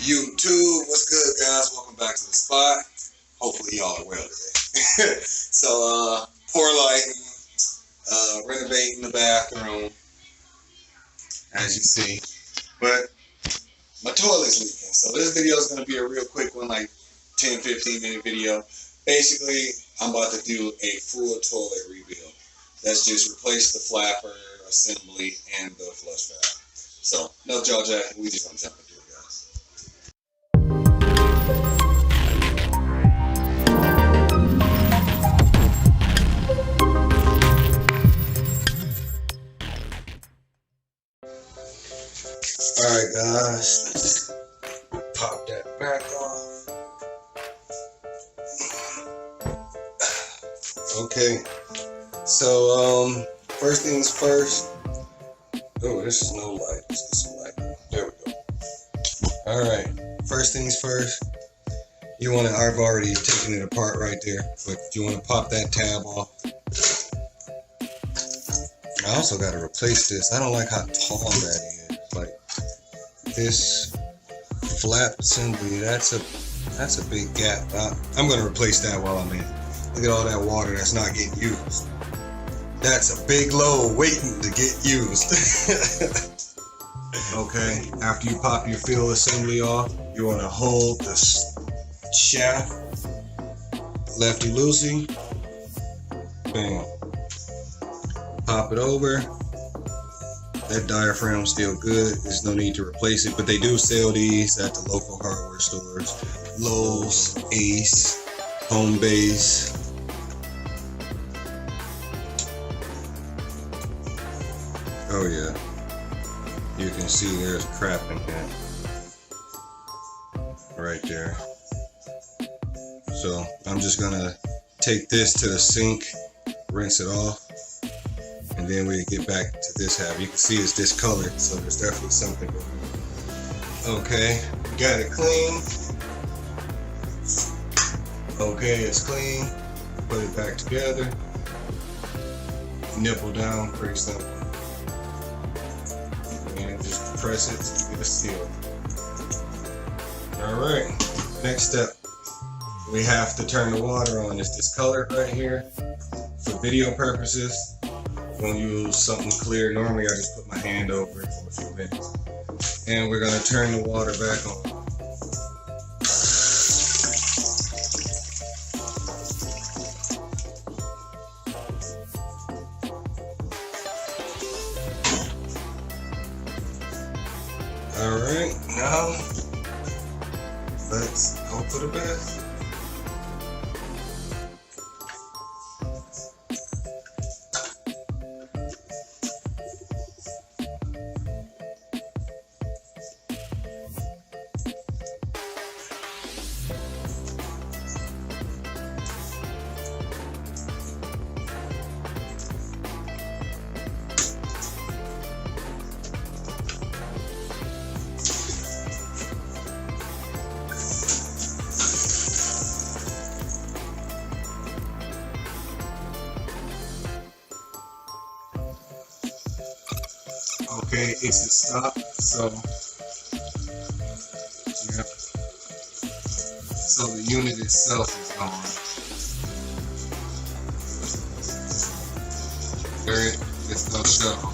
YouTube, what's good, guys? Welcome back to the spot. Hopefully y'all are well today. So, poor lighting, renovating the bathroom, as you see. But my toilet's leaking. So this video is going to be a real quick one, like 10-15 minute video. Basically, I'm about to do a full toilet rebuild. That's just replace the flapper, assembly, and the flush valve. So, no jaw jack, we just gonna jump into it, guys. Alright guys, pop that back off. Okay, so first things first. Oh, this is no light. Let's get some light. There we go. Alright, first things first. You want to, I've already taken it apart right there, but you want to pop that tab off. I also got to replace this. I don't like how tall that is. Like this flap assembly, that's a big gap. I'm going to replace that while I'm in. Look at all that water that's not getting used. That's a big load waiting to get used. Okay, after you pop your fill assembly off, you want to hold the shaft lefty-loosey. Bam. Pop it over. That diaphragm's still good. There's no need to replace it, but they do sell these at the local hardware stores. Lowe's, Ace, Home Base. Oh yeah, you can see there's crap in here, right there. So I'm just gonna take this to the sink, rinse it off, and then we get back to this half. You can see it's discolored, so there's definitely something going on. Okay, got it clean. Okay, it's clean. Put it back together. Nipple down, pretty simple. And just press it to get a seal. Alright, next step. We have to turn the water on. It's discolored right here. For video purposes, I'm going to use something clear. Normally I just put my hand over it for a few minutes. And we're going to turn the water back on. Alright, now let's hope for the best. Okay, it's a stop, so yeah. So the unit itself is gone. There it's no shuttle.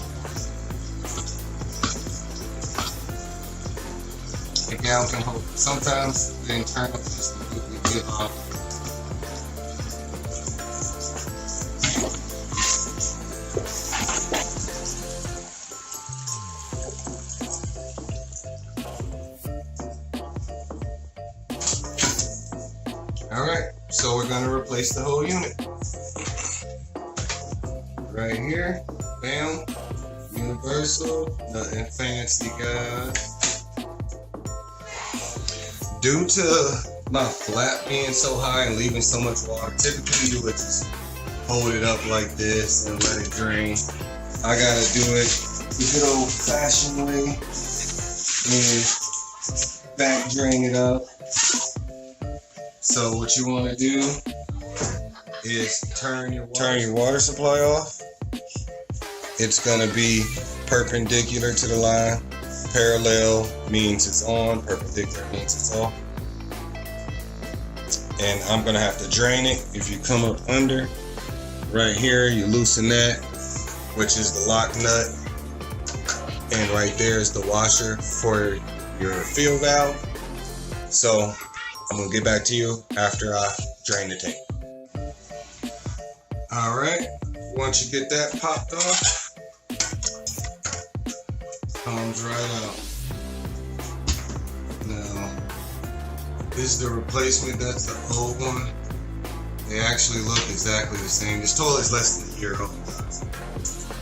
The gown can hold. Sometimes the internal just completely get off. Alright, so we're going to replace the whole unit. Right here, bam, universal, nothing fancy, guys. Due to my flap being so high and leaving so much water, typically you would just hold it up like this and let it drain. I gotta do it the good old fashioned way and back drain it up. So what you want to do is turn your water supply off. It's going to be perpendicular to the line. Parallel means it's on, perpendicular means it's off. And I'm gonna have to drain it. If you come up under, right here, you loosen that, which is the lock nut. And right there is the washer for your fill valve. So I'm gonna get back to you after I drain the tank. All right, once you get that popped off, comes right out. Now, this is the replacement, that's the old one. They actually look exactly the same. This toilet's less than a year old.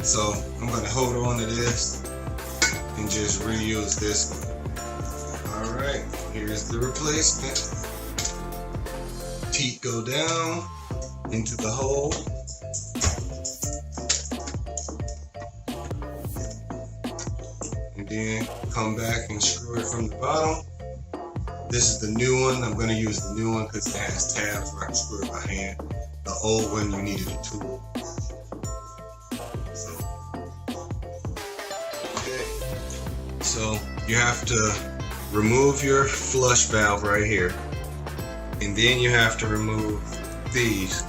So I'm gonna hold on to this and just reuse this one. All right, here's the replacement. Teeth go down into the hole. And then come back and screw it from the bottom. This is the new one. I'm going to use the new one because it has tabs where I can screw it by hand. The old one, you needed a tool. So you have to remove your flush valve right here. And then you have to remove these,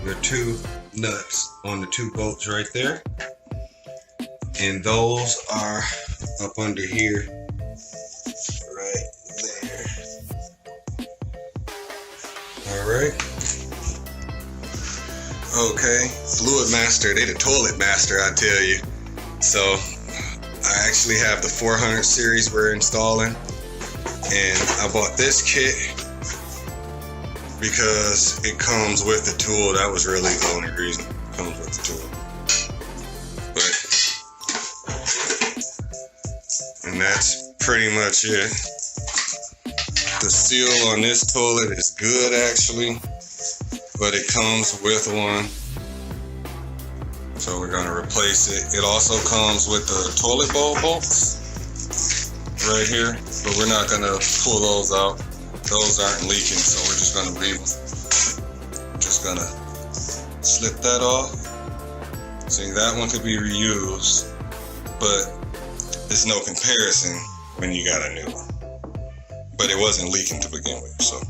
your two nuts on the two bolts right there. And those are up under here, right there. All right. Okay, Fluid Master, they the toilet master, I tell you. So I actually have the 400 series we're installing. And I bought this kit because it comes with the tool. That was really the only reason it comes with the tool. And that's pretty much it. The seal on this toilet is good actually, but it comes with one. So we're gonna replace it. It also comes with the toilet bowl bolts right here, but we're not gonna pull those out. Those aren't leaking, so we're just gonna leave them. Just gonna slip that off. See, that one could be reused, but there's no comparison when you got a new one. But it wasn't leaking to begin with, so.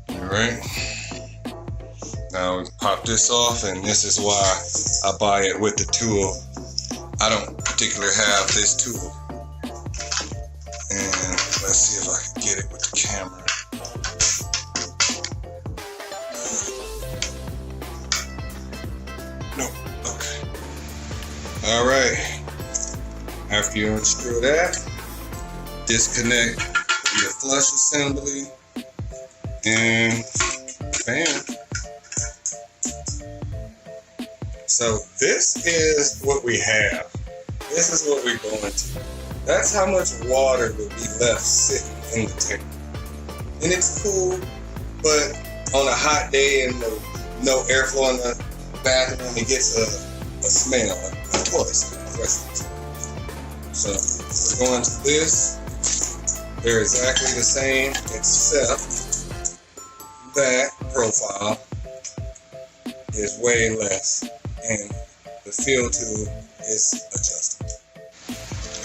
All right. Now we pop this off, and this is why I buy it with the tool. I don't particularly have this tool. And let's see if I can get it with the camera. Nope, okay. All right. After you unscrew that, disconnect your flush assembly, and bam. So this is what we have. This is what we're going to. That's how much water would be left sitting in the tank. And it's cool, but on a hot day and no airflow in the bathroom, it gets a smell, a toilet smell. So we're going to this. They're exactly the same, except that profile is way less, and the fill tube is adjustable.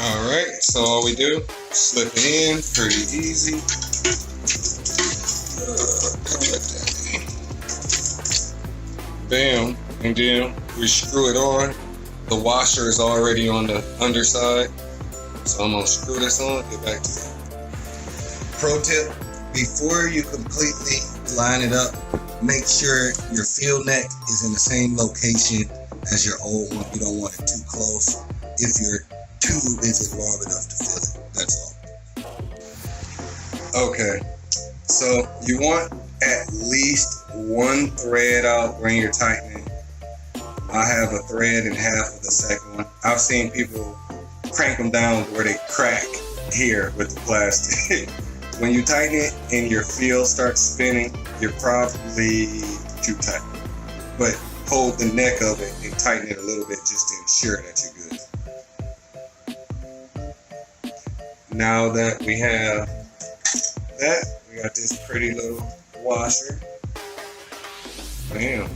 All right, so all we do, slip it in, pretty easy. Bam, and then we screw it on. The washer is already on the underside, so I'm gonna screw this on, get back to you. Pro tip, before you completely line it up, make sure your fill neck is in the same location as your old one. You don't want it too close if your tube isn't long enough to fill it. That's all. Okay, so you want at least one thread out when you're tightening. I have a thread in half of the second one. I've seen people crank them down where they crack here with the plastic. When you tighten it and your fill starts spinning, you're probably too tight. But hold the neck of it and tighten it a little bit just to ensure that you're good. Now that we have that, we got this pretty little washer. Bam.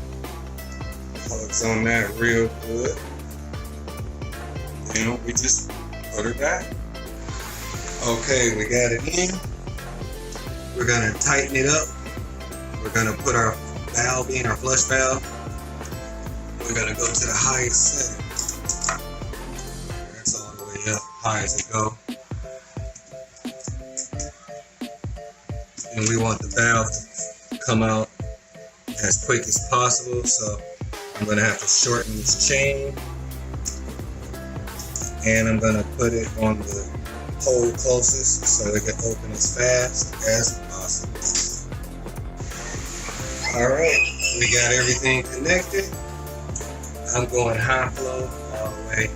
Plugs on that real good. And we just put her back. Okay, we got it in. We're gonna tighten it up. We're gonna put our valve in, our flush valve. We're gonna go to the highest setting. That's all the way up, high as it go. And we want the valve to come out as quick as possible, so I'm gonna have to shorten this chain. And I'm gonna put it on the hole closest so it can open as fast as possible. Alright, we got everything connected. I'm going high flow all the way.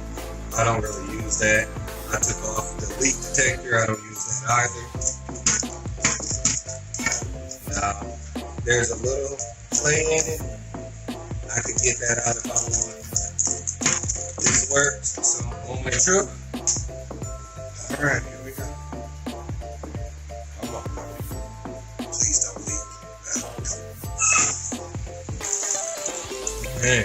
I don't really use that. I took off the leak detector. I don't use that either. Now, there's a little play in it. I could get that out if I want. This works, so on my trip. Alright, here we go. Come on. Please don't leave. Okay.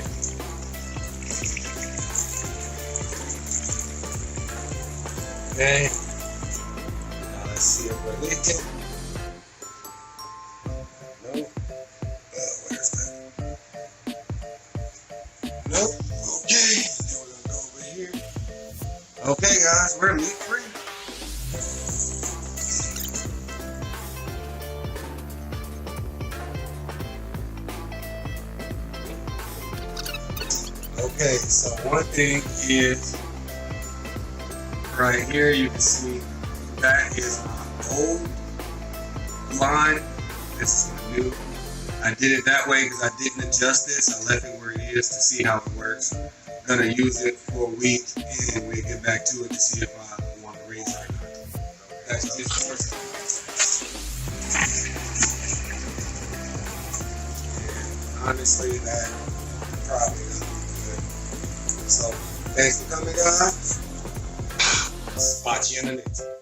Okay. Now let's see if we're leaking. Nope. Where's that? Nope. Okay. Then we're gonna go over here. Okay, guys, we're leak free. Okay, so one thing is right here you can see that is my old line. This is my new. I did it that way because I didn't adjust this. I left it where it is to see how it works. I'm gonna use it for a week and we'll get back to it to see if I want to raise it or not. That's just first. And honestly, that probably not be good. So thanks for coming, guys. Spot you in the next one.